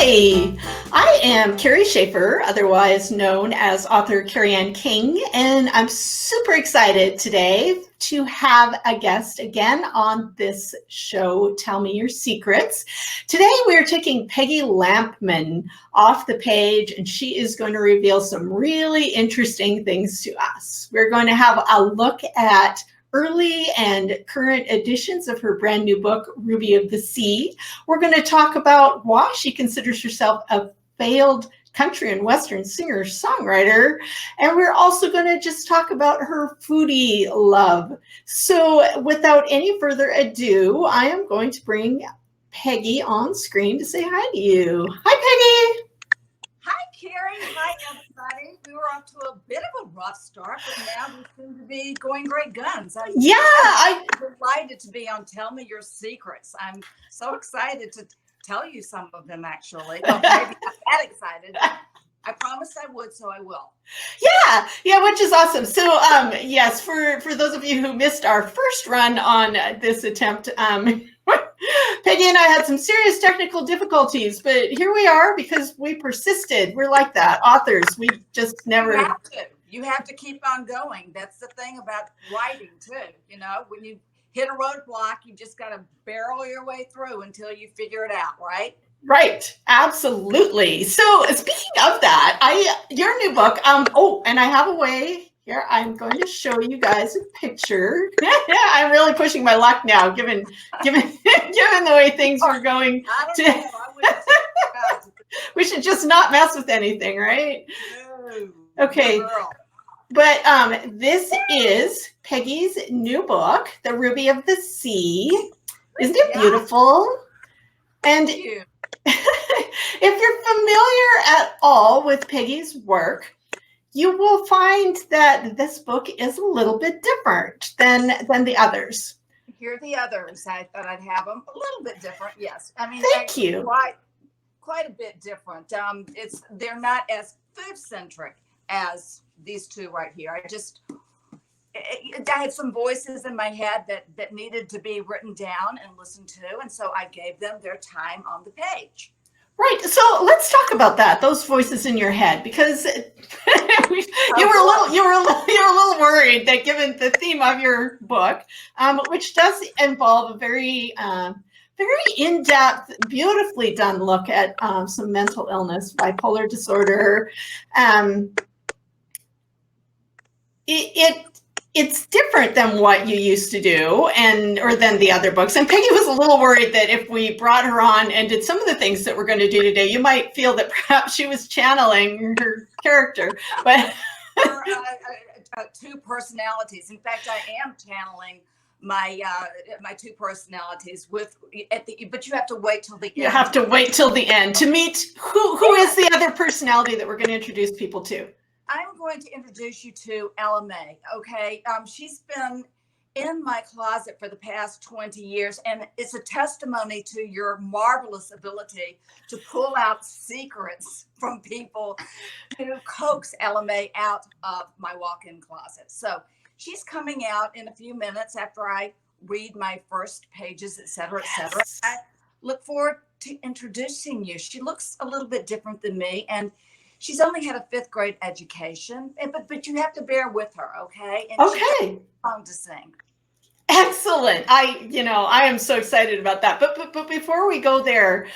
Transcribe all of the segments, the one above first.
Hi, I am Kerry Schafer, otherwise known as author Carrie Ann King, and I'm super excited today to have a guest again on this show, Tell Me Your Secrets. Today we are taking Peggy Lampman off the page, and she is going to reveal some really interesting things to us. We're going to have a look at early and current editions of her brand new book, Ruby of the Sea. We're going to talk about why she considers herself a failed country and Western singer-songwriter. And we're also going to just talk about her foodie love. So without any further ado, I am going to bring Peggy on screen to say hi to you. Hi, Peggy. Hi, Carrie. Hi, everybody. We were off to a bit of a rough start, but now we seem to be going great guns. I'm delighted to be on Tell Me Your Secrets. I'm so excited to tell you some of them, actually. Well, maybe not that excited. I promised I would, so I will. Yeah, which is awesome. So, yes, for those of you who missed our first run on this attempt, Peggy and I had some serious technical difficulties, but here we are because we persisted. We're like that, authors. We just never. You have to keep on going. That's the thing about writing too. You know, when you hit a roadblock, you just got to barrel your way through until you figure it out, right? Right, absolutely. So speaking of that, your new book. And I have a way here. I'm going to show you guys a picture. I'm really pushing my luck now, given the way things are going. I don't know. I wouldn't we should just not mess with anything, right? No. Okay. No, girl. But this is Peggy's new book, The Ruby of the Sea. Isn't it beautiful? And if you're familiar at all with Peggy's work, you will find that this book is a little bit different than the others. Here are the others. I thought I'd have them a little bit different. Yes, I mean, thank you. Quite a bit different. They're not as food centric as these two right here. I had some voices in my head that needed to be written down and listened to, and so I gave them their time on the page. Right. So let's talk about that. Those voices in your head, because you were a little worried that, given the theme of your book, which does involve a very in-depth, beautifully done look at some mental illness, bipolar disorder. It's different than what you used to do or than the other books. And Peggy was a little worried that if we brought her on and did some of the things that we're going to do today, you might feel that perhaps she was channeling her character. But two personalities. In fact, I am channeling my two personalities but you have to wait till the end. You have to wait till the end to meet who is the other personality that we're going to introduce people to. I'm going to introduce you to Ella Mae, okay? She's been in my closet for the past 20 years, and it's a testimony to your marvelous ability to pull out secrets from people to coax Ella Mae out of my walk-in closet. So she's coming out in a few minutes after I read my first pages, et cetera, et cetera. Yes. I look forward to introducing you. She looks a little bit different than me, and she's only had a 5th grade education, but you have to bear with her, okay? And okay. She's fun to sing. Excellent. I am so excited about that. But before we go there,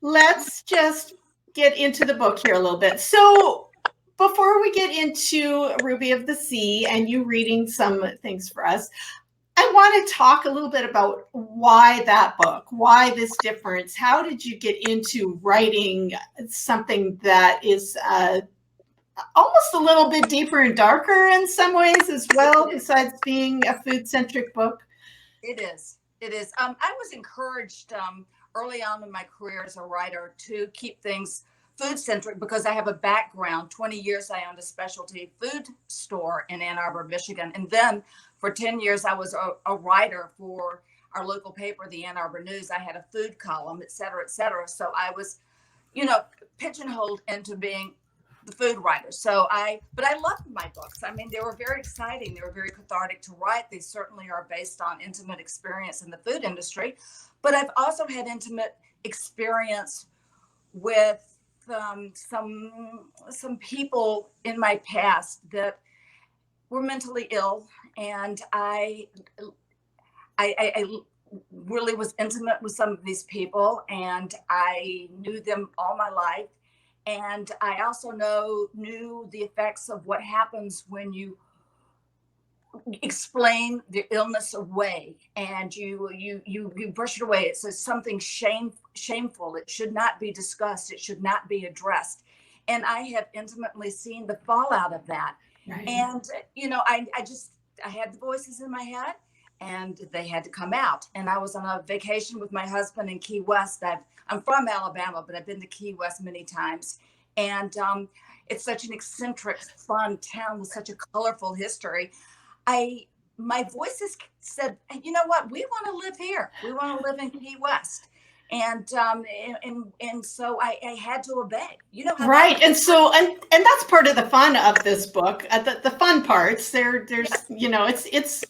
let's just get into the book here a little bit. So before we get into Ruby of the Sea and you reading some things for us, I want to talk a little bit about why that book, why this difference. How did you get into writing something that is almost a little bit deeper and darker in some ways as well, besides being a food-centric book? It is. I was encouraged early on in my career as a writer to keep things food-centric because I have a background. 20 years I owned a specialty food store in Ann Arbor, Michigan. And then for 10 years, I was a writer for our local paper, the Ann Arbor News. I had a food column, et cetera, et cetera. So I was, pigeonholed into being the food writer. But I loved my books. I mean, they were very exciting. They were very cathartic to write. They certainly are based on intimate experience in the food industry. But I've also had intimate experience with some people in my past that were mentally ill, and I really was intimate with some of these people, and I knew them all my life. And I also knew the effects of what happens when you explain the illness away and you brush it away. It's something shameful. It should not be discussed. It should not be addressed. And I have intimately seen the fallout of that. Right. And I had the voices in my head, and they had to come out. And I was on a vacation with my husband in Key West. I'm from Alabama, but I've been to Key West many times. And it's such an eccentric, fun town with such a colorful history. My voices said, you know what, we want to live here. We want to live in Key West. And so I had to obey, you know. Right. And so, and that's part of the fun of this book. The fun parts there's, you know, it's because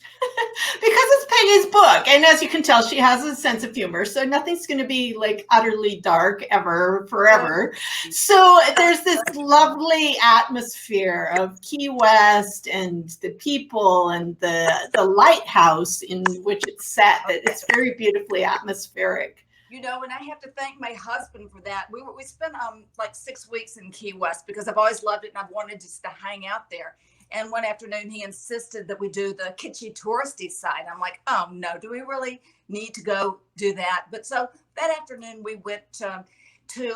it's Peggy's book. And as you can tell, she has a sense of humor. So nothing's going to be like utterly dark ever, forever. So there's this lovely atmosphere of Key West and the people and the lighthouse in which it's set. It's very beautifully atmospheric. You know, and I have to thank my husband for that. We spent like 6 weeks in Key West because I've always loved it and I've wanted just to hang out there. And one afternoon he insisted that we do the kitschy touristy side. I'm like, oh no, do we really need to go do that? But so that afternoon we went to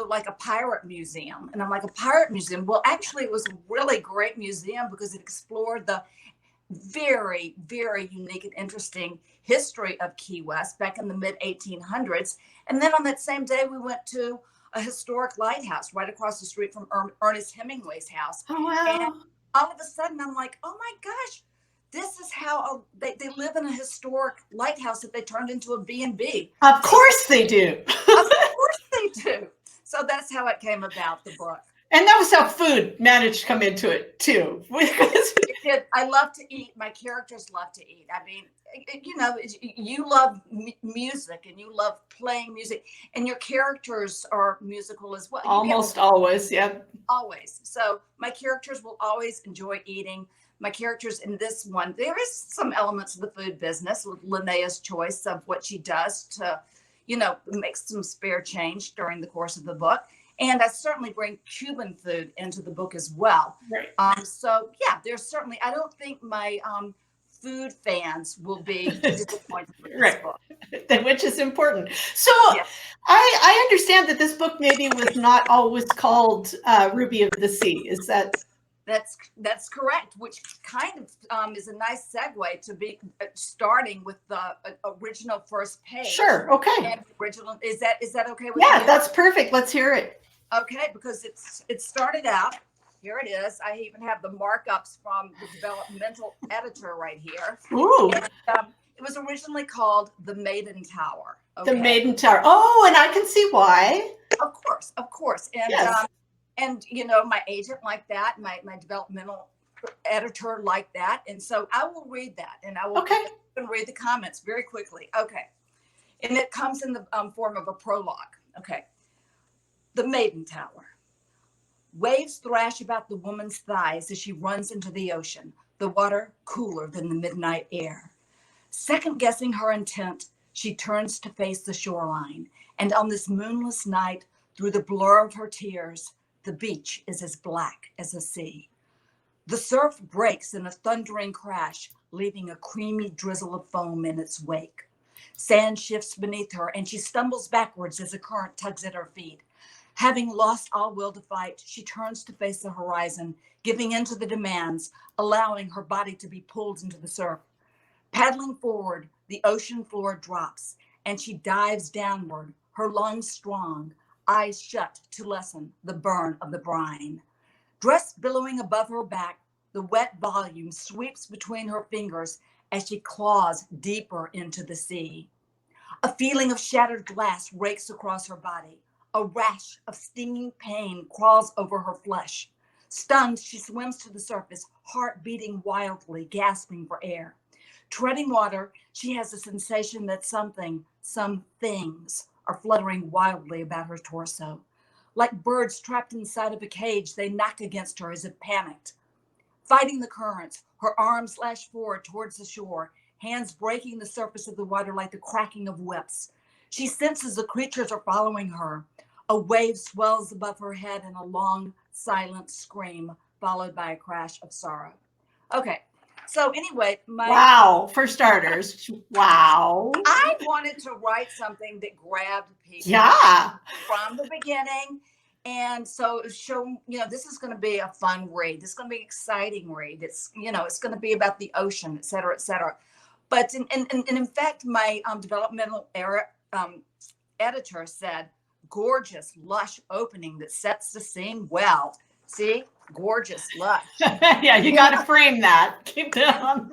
like a pirate museum, and I'm like, a pirate museum? Well, actually it was a really great museum because it explored the very, very unique and interesting history of Key West back in the mid 1800s. And then on that same day, we went to a historic lighthouse right across the street from Ernest Hemingway's house. Oh, wow. And all of a sudden, I'm like, oh my gosh, this is how they live in a historic lighthouse that they turned into a B&B. Of course they do. Of course they do. So that's how it came about, the book. And that was how food managed to come into it too. I love to eat. My characters love to eat. I mean, you know, you love music and you love playing music, and your characters are musical as well. Almost always, yeah. Always. So my characters will always enjoy eating. My characters in this one, there is some elements of the food business with Linnea's choice of what she does to, you know, make some spare change during the course of the book. And I certainly bring Cuban food into the book as well. Right. So yeah, there's certainly, I don't think my food fans will be disappointed with this book. Which is important. So yeah. I understand that this book maybe was not always called Ruby of the Sea. Is that? That's correct, which kind of is a nice segue to be starting with the original first page. Sure. Okay. And original, is that okay with you? Yeah, that's perfect. Let's hear it. Okay, because it started out, here it is. I even have the markups from the developmental editor right here. Ooh. And, it was originally called The Maiden Tower. Okay? The Maiden Tower. Oh, and I can see why. Of course. And yes. And you know, my agent liked that, my developmental editor liked that, and so I will read that, and I will read the comments very quickly. Okay, and it comes in the form of a prologue. Okay. The Maiden Tower. Waves thrash about the woman's thighs as she runs into the ocean, the water cooler than the midnight air. Second guessing her intent, she turns to face the shoreline, and on this moonless night, through the blur of her tears, the beach is as black as the sea. The surf breaks in a thundering crash, leaving a creamy drizzle of foam in its wake. Sand shifts beneath her, and she stumbles backwards as the current tugs at her feet. Having lost all will to fight, she turns to face the horizon, giving in to the demands, allowing her body to be pulled into the surf. Paddling forward, the ocean floor drops, and she dives downward, her lungs strong, eyes shut to lessen the burn of the brine. Dress billowing above her back, the wet volume sweeps between her fingers as she claws deeper into the sea. A feeling of shattered glass rakes across her body. A rash of stinging pain crawls over her flesh. Stunned, she swims to the surface, heart beating wildly, gasping for air. Treading water, she has a sensation that some things are fluttering wildly about her torso. Like birds trapped inside of a cage, they knock against her as if panicked. Fighting the currents, her arms lash forward towards the shore, hands breaking the surface of the water like the cracking of whips. She senses the creatures are following her. A wave swells above her head in a long, silent scream, followed by a crash of sorrow. Okay, so anyway, wow, for starters, wow. I wanted to write something that grabbed people from the beginning. And so this is going to be a fun read. This is going to be an exciting read. It's going to be about the ocean, et cetera, et cetera. But in fact, my developmental editor said, gorgeous, lush opening that sets the scene well. See, gorgeous, lush. Yeah, you got to frame that. Keep it on.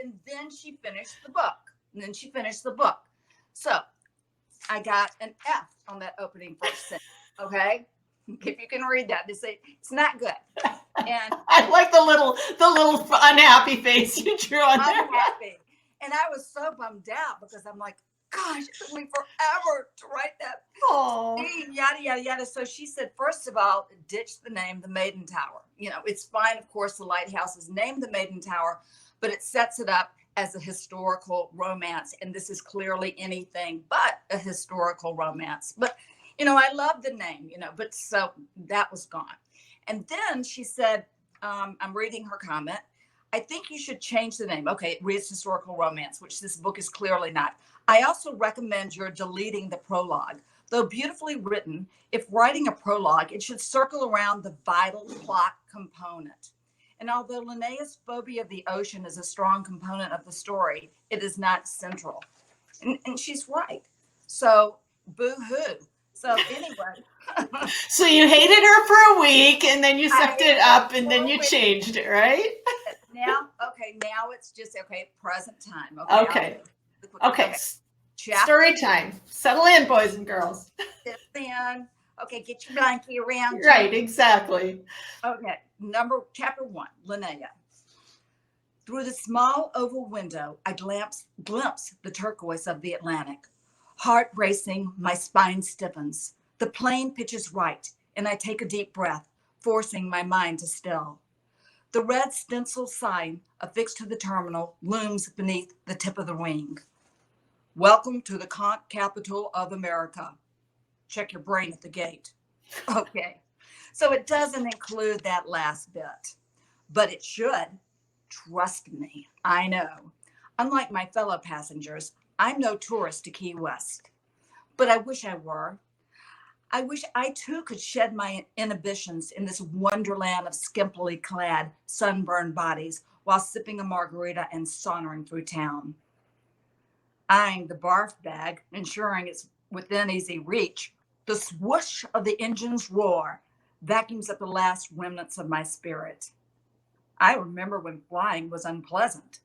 And then she finished the book. So I got an F on that opening first sentence. Okay, if you can read that, they say it's not good. And I like the little unhappy face you drew on there. Unhappy, and I was so bummed out because I'm like, gosh, it took me forever to write that. Scene, yada yada yada. So she said, first of all, ditch the name, the Maiden Tower. It's fine, of course, the lighthouse is named the Maiden Tower, but it sets it up as a historical romance, and this is clearly anything but a historical romance. But I love the name, but so that was gone. And then she said, I'm reading her comment. I think you should change the name. Okay, it reads historical romance, which this book is clearly not. I also recommend you're deleting the prologue. Though beautifully written, if writing a prologue, it should circle around the vital plot component. And although Linnea's phobia of the ocean is a strong component of the story, it is not central. And she's right. So boo-hoo. So anyway. So you hated her for a week and then you sucked it up and then you changed it, right? Now it's just, present time. Okay. Story time. Settle in, boys and girls. Then, okay, get your blankie around you. Right, exactly. Okay, chapter 1, Linnea. Through the small oval window, I glimpse the turquoise of the Atlantic. Heart racing, my spine stiffens. The plane pitches right, and I take a deep breath, forcing my mind to still. The red stencil sign affixed to the terminal looms beneath the tip of the wing. Welcome to the capital of America. Check your brain at the gate. Okay, so it doesn't include that last bit, but it should. Trust me, I know. Unlike my fellow passengers, I'm no tourist to Key West, but I wish I were. I wish I too could shed my inhibitions in this wonderland of skimpily clad, sunburned bodies while sipping a margarita and sauntering through town. Eyeing the barf bag, ensuring it's within easy reach, the swoosh of the engine's roar vacuums up the last remnants of my spirit. I remember when flying was unpleasant.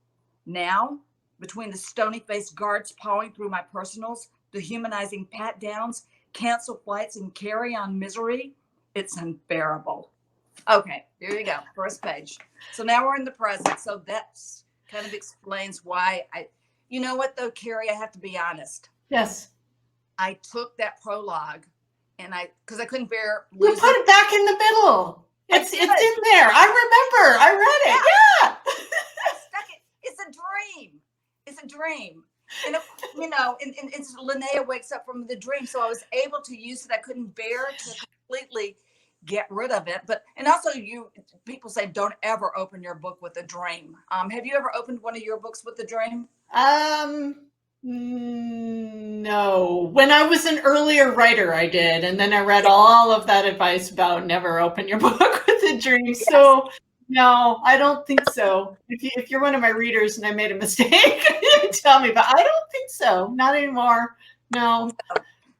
Now, between the stony-faced guards pawing through my personals, the humanizing pat-downs, cancel flights, and carry-on misery, it's unbearable. Okay, here you go, first page. So now we're in the present. So that kind of explains why you know what though, Kerry, I have to be honest. Yes. I took that prologue and because I couldn't bear losing. You put it back in the middle. It's in there. I remember. I read it. Yeah. It's a dream. It's a dream. And Linnea wakes up from the dream. So I was able to use it. I couldn't bear to completely get rid of it. And also people say don't ever open your book with a dream. Have you ever opened one of your books with a dream? No. When I was an earlier writer, I did. And then I read all of that advice about never open your book with a dream. Yes. So no, I don't think so. If you're one of my readers and I made a mistake, you tell me, but I don't think so. Not anymore. No.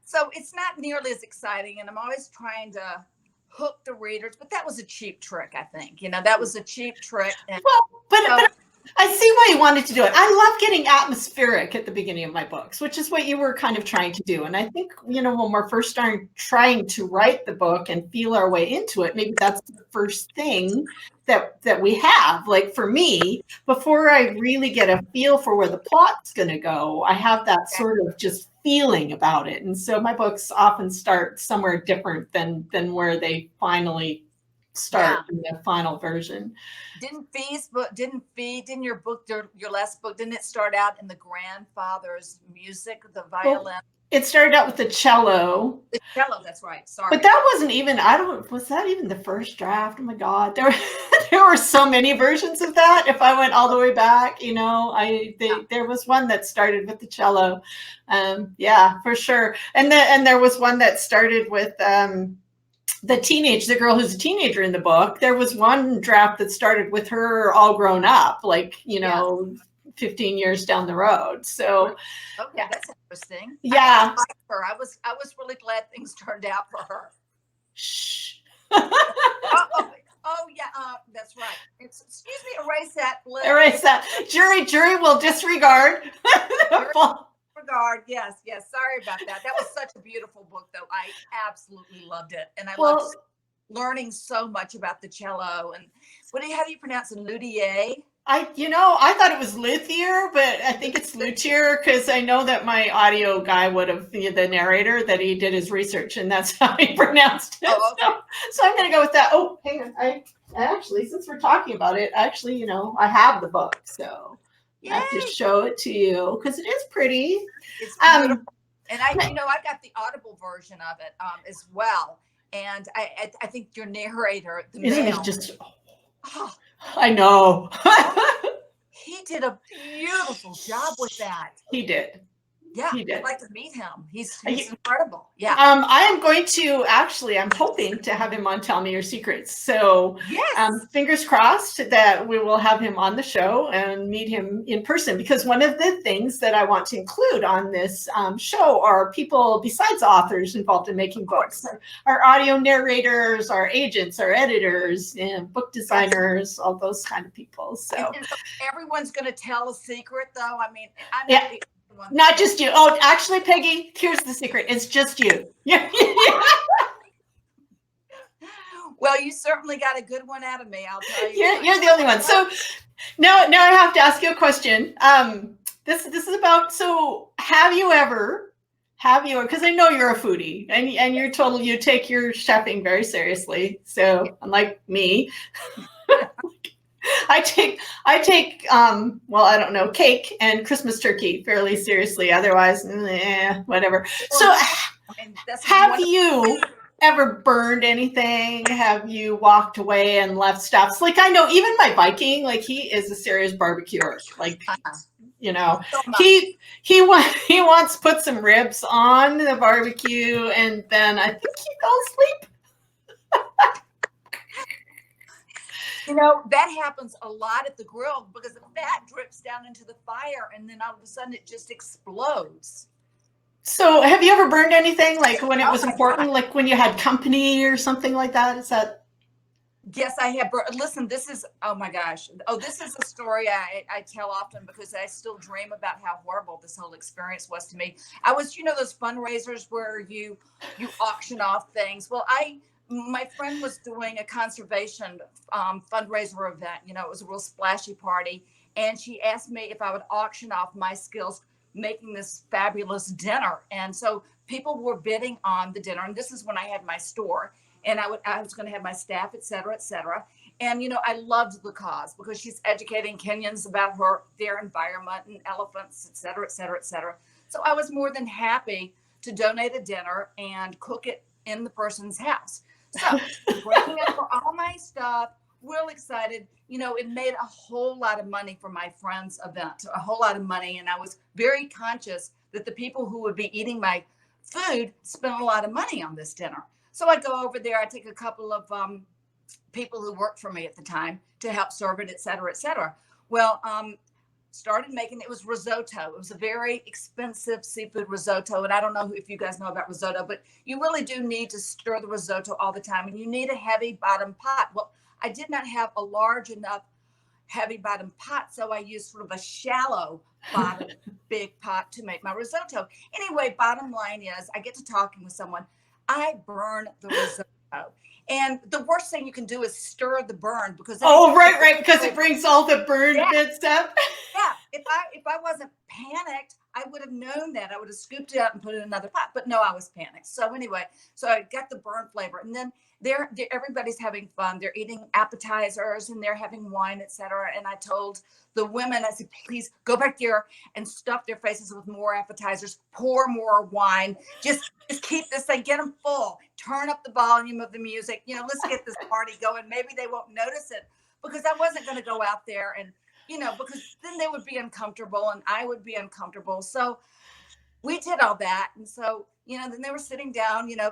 So it's not nearly as exciting. And I'm always trying to hook the readers, but that was a cheap trick, I think. That was a cheap trick. And well, but I see why you wanted to do it. I love getting atmospheric at the beginning of my books, which is what you were kind of trying to do. And I think, when we're first starting trying to write the book and feel our way into it, maybe that's the first thing that we have. Like for me, before I really get a feel for where the plot's going to go, I have that sort of just feeling about it. And so my books often start somewhere different than where they finally start in the final version. Didn't your book, your last book, didn't it start out in the grandfather's music, the violin? Well, it started out with the cello. The cello, that's right. Sorry. But that wasn't even, was that even the first draft? Oh my God. There were so many versions of that. If I went all the way back, there was one that started with the cello. Yeah, for sure. And there was one that started with, the girl who's a teenager in the book. There was one draft that started with her all grown up, 15 years down the road. So okay, that's interesting. Yeah. I like her. I was really glad things turned out for her. Shh. Oh yeah, that's right. Excuse me, erase that. Erase that. Jury will disregard. Yes. Sorry about that. That was such a beautiful book, though. I absolutely loved it, and I loved learning so much about the cello. And how do you pronounce it? Luthier. I thought it was luthier, but I think it's luthier because I know that my audio guy would have, the narrator, that he did his research and that's how he pronounced it. Oh, okay. So I'm going to go with that. Oh, hang on. I actually, since we're talking about it, I have the book, so I have to show it to you because it is pretty. It's beautiful. And I got the Audible version of it as well. And I think your narrator, the male, just. I know. He did a beautiful job with that. He did. Yeah, I'd like to meet him. He's incredible. Yeah. I am going to I'm hoping to have him on Tell Me Your Secrets. So fingers crossed that we will have him on the show and meet him in person, because one of the things that I want to include on this show are people besides authors involved in making books. Our audio narrators, our agents, our editors, book designers, all those kind of people. So and everyone's going to tell a secret, though. I mean, not just you. Oh, actually, Peggy, here's the secret. It's just you. Well, you certainly got a good one out of me, I'll tell you. You're the only one. So now I have to ask you a question. This is about, so have you ever, because I know you're a foodie and you take your chefing very seriously. So unlike me, I take I don't know, cake and Christmas turkey fairly seriously. Otherwise, whatever. So have you ever burned anything? Have you walked away and left stuff? Like, I know even my Viking, he is a serious barbecuer. He once put some ribs on the barbecue and then I think he fell asleep. That happens a lot at the grill because the fat drips down into the fire and then all of a sudden it just explodes. So have you ever burned anything, when it was important, like when you had company or something like that? Is that? Yes, I have. Listen, this is, oh my gosh. This is a story I tell often because I still dream about how horrible this whole experience was to me. I was, those fundraisers where you auction off things. Well, my friend was doing a conservation fundraiser event. It was a real splashy party. And she asked me if I would auction off my skills making this fabulous dinner. And so people were bidding on the dinner. And this is when I had my store and I was going to have my staff, et cetera, et cetera. And, I loved the cause because she's educating Kenyans about their environment and elephants, et cetera, et cetera, et cetera. So I was more than happy to donate a dinner and cook it in the person's house. So breaking up for all my stuff, real excited. It made a whole lot of money for my friend's event, a whole lot of money. And I was very conscious that the people who would be eating my food spent a lot of money on this dinner. So I go over there, I take a couple of people who worked for me at the time to help serve it, et cetera, et cetera. Well, started making, it was risotto. It was a very expensive seafood risotto. And I don't know if you guys know about risotto, but you really do need to stir the risotto all the time. And you need a heavy bottom pot. Well, I did not have a large enough heavy bottom pot. So I used sort of a shallow bottom big pot to make my risotto. Anyway, bottom line is I get to talking with someone. I burn the risotto. And the worst thing you can do is stir the burn because right, because it brings all the burned yeah. bits up. Yeah, if I wasn't panicked, I would have known that. I would have scooped it up and put it in another pot. But no, I was panicked. So anyway, so I got the burnt flavor, and then everybody's having fun. They're eating appetizers and they're having wine, etc. And I told the women, I said, please go back there and stuff their faces with more appetizers, pour more wine, just keep this thing, get them full, turn up the volume of the music. You know, let's get this party going. Maybe they won't notice it, because I wasn't going to go out there and, you know, because then they would be uncomfortable and I would be uncomfortable. So we did all that. And so, you know, then they were sitting down, you know,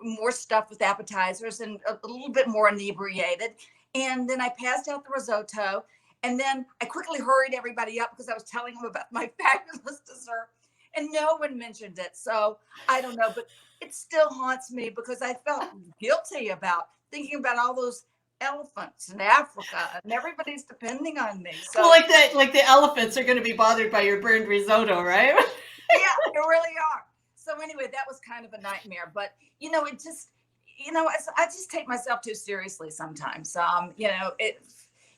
more stuff with appetizers and a little bit more inebriated. And then I passed out the risotto. And then I quickly hurried everybody up because I was telling them about my fabulous dessert. And no one mentioned it. So I don't know, but it still haunts me because I felt guilty about thinking about all those elephants in Africa, and everybody's depending on me. So well, like the elephants are going to be bothered by your burned risotto, right? Yeah, they really are. So anyway, that was kind of a nightmare. But you know, it just, you know, I just take myself too seriously sometimes. You know,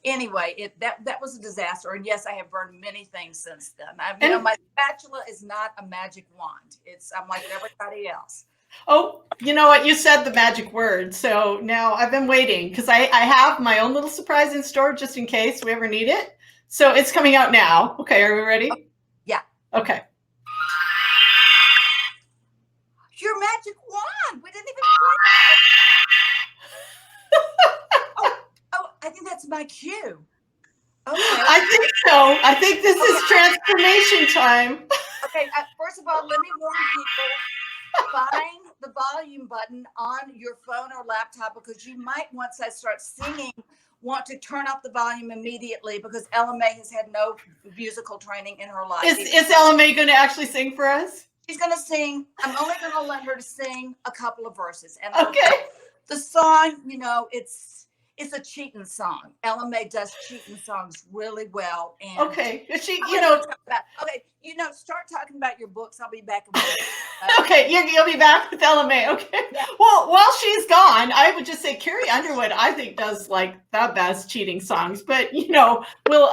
anyway, that was a disaster. And yes, I have burned many things since then. You know, my spatula is not a magic wand. I'm like everybody else. Oh, you know what? You said the magic word. So now I've been waiting because I have my own little surprise in store just in case we ever need it. So it's coming out now. Okay, are we ready? Yeah. Okay. Your magic wand. We didn't even Oh, I think that's my cue. Okay. I think so. I think this is transformation time. Okay, first of all, let me warn people. Find the volume button on your phone or laptop, because you might, once I start singing, want to turn off the volume immediately, because Ella Mae has had no musical training in her life. Is Ella Mae going to actually sing for us? She's going to sing. I'm only going to let her to sing a couple of verses. And okay. The song, you know, it's a cheating song. Ella Mae does cheating songs really well. And okay. She, you know. Okay. You know, start talking about your books. I'll be back. Okay. You'll be back with Ella Mae. Okay. Yeah. Well, while she's gone, I would just say Carrie Underwood, I think, does like the best cheating songs. But, you know, we'll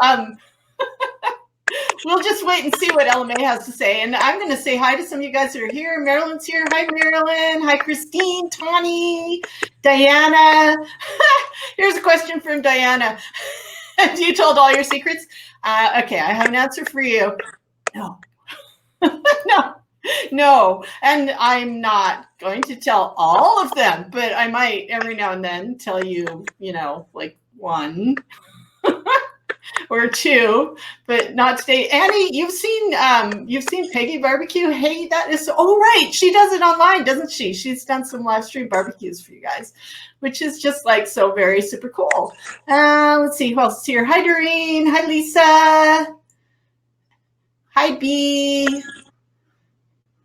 just wait and see what Ella Mae has to say. And I'm going to say hi to some of you guys that are here. Marilyn's here. Hi, Marilyn. Hi, Christine, Tawny, Diana. Here's a question from Diana. Have you told all your secrets? Okay, I have an answer for you. No. No. And I'm not going to tell all of them, but I might every now and then tell you, you know, like one. Or two, but not today. Annie, you've seen Peggy barbecue. Hey, that is right. She does it online, doesn't she? She's done some live stream barbecues for you guys, which is just like so very super cool. Let's see who else is here. Hi, Doreen. Hi, Lisa. Hi, B.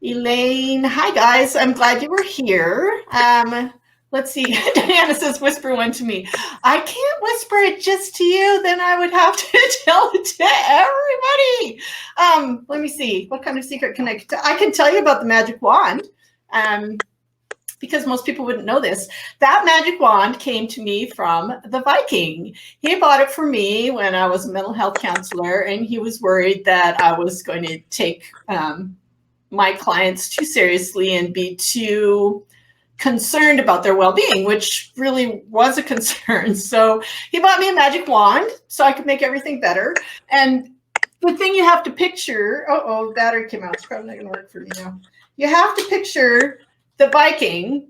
Elaine. Hi, guys. I'm glad you were here. Let's see. Diana says, whisper one to me. I can't whisper it just to you. Then I would have to tell it to everybody. Let me see. What kind of secret can I can tell you about the magic wand, because most people wouldn't know this. That magic wand came to me from the Viking. He bought it for me when I was a mental health counselor, and he was worried that I was going to take my clients too seriously and be too concerned about their well-being, which really was a concern. So he bought me a magic wand so I could make everything better. And the thing you have to picture, battery came out. It's probably not going to work for me now. You have to picture the Viking,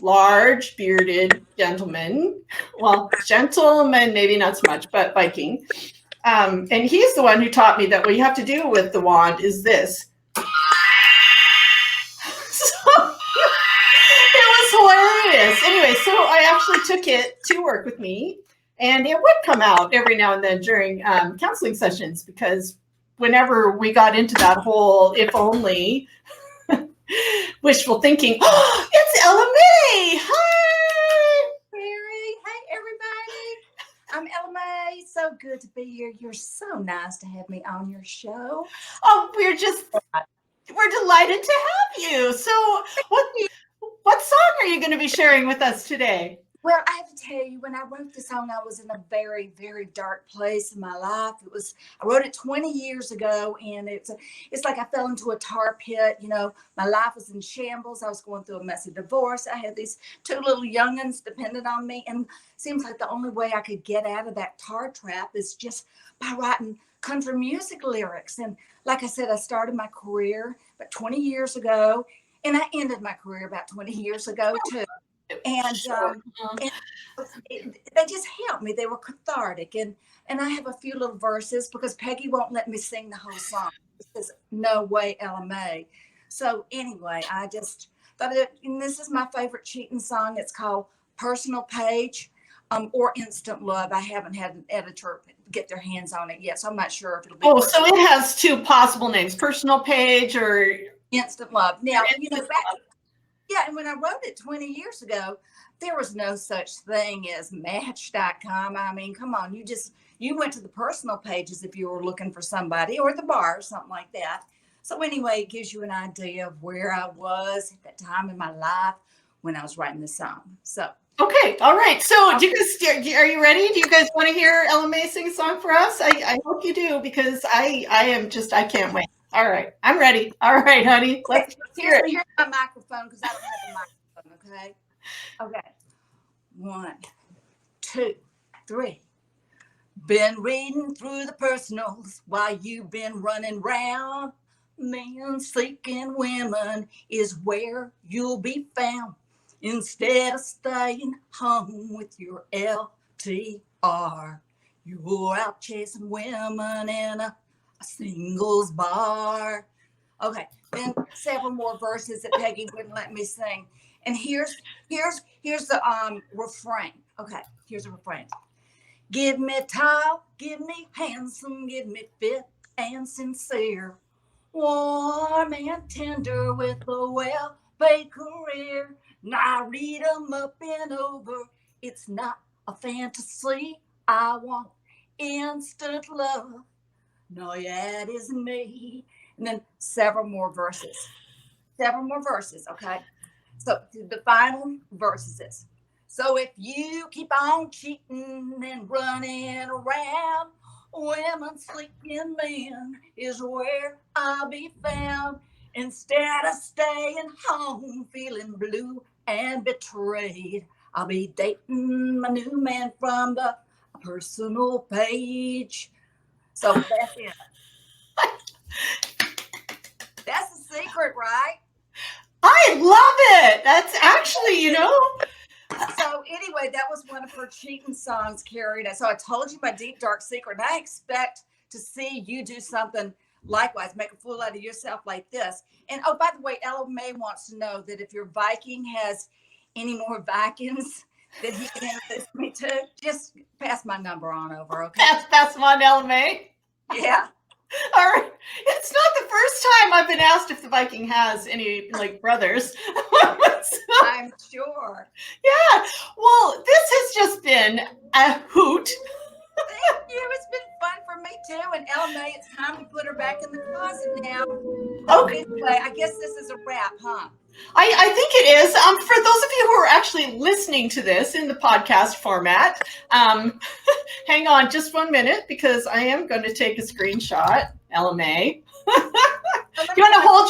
large bearded gentleman. Well, gentleman, maybe not so much, but Viking. And he's the one who taught me that what you have to do with the wand is this. Hilarious. Anyway, so I actually took it to work with me, and it would come out every now and then during counseling sessions, because whenever we got into that whole if only wishful thinking, it's Ella Mae. Hi, Mary. Hey, everybody. I'm Ella Mae. May, so good to be here. You're so nice to have me on your show. Oh, we're delighted to have you. So what song are you going to be sharing with us today? Well, I have to tell you, when I wrote the song, I was in a very, very dark place in my life. I wrote it 20 years ago, and it's like I fell into a tar pit. You know, my life was in shambles. I was going through a messy divorce. I had these two little youngins dependent on me, and it seems like the only way I could get out of that tar trap is just by writing country music lyrics. And like I said, I started my career about 20 years ago, and I ended my career about 20 years ago too. And, they just helped me. They were cathartic, and I have a few little verses because Peggy won't let me sing the whole song. She says, "No way, Ella Mae." So anyway, I just thought and this is my favorite cheating song. It's called "Personal Page," or "Instant Love." I haven't had an editor get their hands on it yet, so I'm not sure if it'll be. Oh, so it has two possible names: Personal Page or Instant Love. Now, yeah, and when I wrote it 20 years ago, there was no such thing as Match.com. I mean, come on, you went to the personal pages if you were looking for somebody, or the bar or something like that. So anyway, it gives you an idea of where I was at that time in my life when I was writing the song. So okay, all right. So do you guys, are you ready? Do you guys want to hear Ella Mae sing a song for us? I hope you do, because I can't wait. All right, I'm ready. All right, honey, let's hear it. Here's my microphone, because I don't have a microphone. Okay. 1, 2, 3. Been reading through the personals while you've been running round. Men seeking women is where you'll be found, instead of staying home with your LTR. You're out chasing women in a singles bar. Okay, then several more verses that Peggy wouldn't let me sing. And here's the refrain. Okay, here's the refrain. Give me tall, give me handsome, give me fit and sincere, warm and tender with a well-paid career. Now read 'em up and over. It's not a fantasy. I want instant love. No, yeah, it is me. And then several more verses. Okay. So the final verse is this. So if you keep on cheating and running around, women sleeping men is where I'll be found, instead of staying home feeling blue and betrayed. I'll be dating my new man from the personal page. So that's it. That's the secret, right? I love it. That's actually, So anyway, that was one of her cheating songs, Kerry. So I told you my deep, dark secret. And I expect to see you do something likewise, make a fool out of yourself like this. And oh, by the way, Ella Mae wants to know that if your Viking has any more Vikings that he can introduce me to, just pass my number on over, okay? That's one, Ella Mae. Yeah. All right. It's not the first time I've been asked if the Viking has any brothers. I'm sure. Yeah. Well, this has just been a hoot. Thank you. It's been fun for me too. And Ella Mae, it's time to put her back in the closet now. So Okay. anyway, I guess this is a wrap, huh? I think it is. For those of you who are actually listening to this in the podcast format, hang on just 1 minute, because I am going to take a screenshot. Ella Mae. You want to hold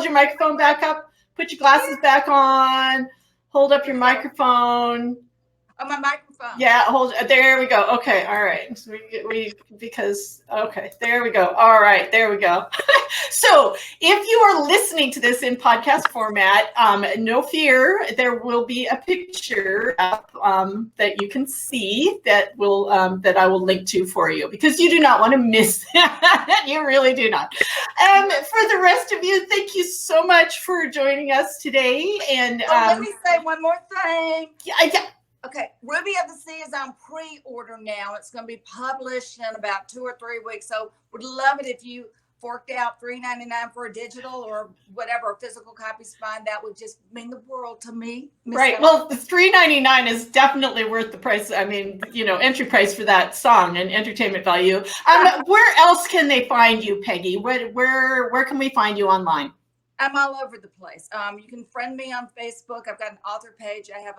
your microphone back up, put your glasses back on, hold up your microphone. Oh, my microphone. Yeah, there we go. Okay, all right. So okay, there we go. All right, there we go. So if you are listening to this in podcast format, no fear, there will be a picture up that you can see that I will link to for you, because you do not want to miss that. You really do not. For the rest of you, thank you so much for joining us today. And let me say one more thing. Yeah. Okay, Ruby of the Sea is on pre-order now. It's going to be published in about 2 or 3 weeks. So would love it if you forked out $3.99 for a digital or whatever, a physical copy's fine, that would just mean the world to me. Miss Right. Ella. Well, the $3.99 is definitely worth the price. I mean, entry price for that song and entertainment value. Where else can they find you, Peggy? Where can we find you online? I'm all over the place. You can friend me on Facebook. I've got an author page. I have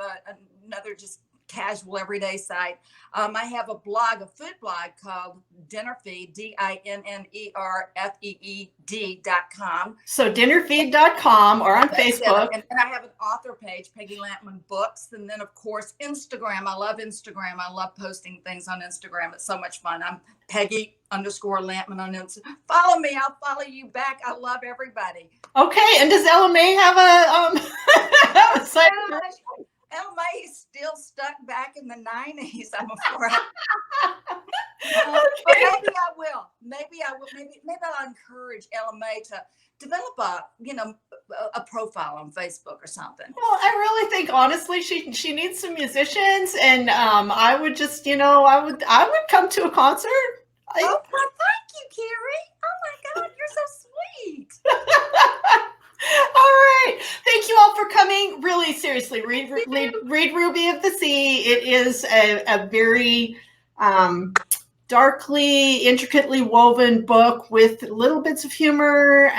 another just casual everyday site. I have a blog, a food blog called Dinnerfeed, DINNERFEED.com. So dinnerfeed.com or on Facebook. And I have an author page, Peggy Lampman Books. And then, of course, Instagram. I love Instagram. I love posting things on Instagram. It's so much fun. I'm Peggy_Lampman on Instagram. Follow me. I'll follow you back. I love everybody. Okay. And does Ella Mae have a site? Ella Mae is still stuck back in the 90s, I'm afraid. But maybe I will. Maybe I'll encourage Ella Mae to develop a profile on Facebook or something. Well, I really think honestly she needs some musicians, and I would just I would come to a concert. Oh, well, thank you, Kerry. Oh my God, you're so sweet. All right. Thank you all for coming. Really, seriously, read Ruby of the Sea. It is a very darkly, intricately woven book with little bits of humor,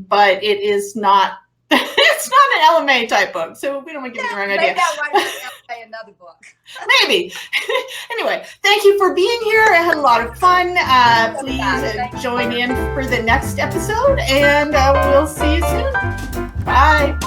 but it is not. It's not an Ella Mae type book, so we don't want to give you the wrong idea. Maybe I'll write another book. Maybe. Anyway, thank you for being here. I had a lot of fun. Please join in for the next episode, and we'll see you soon. Bye.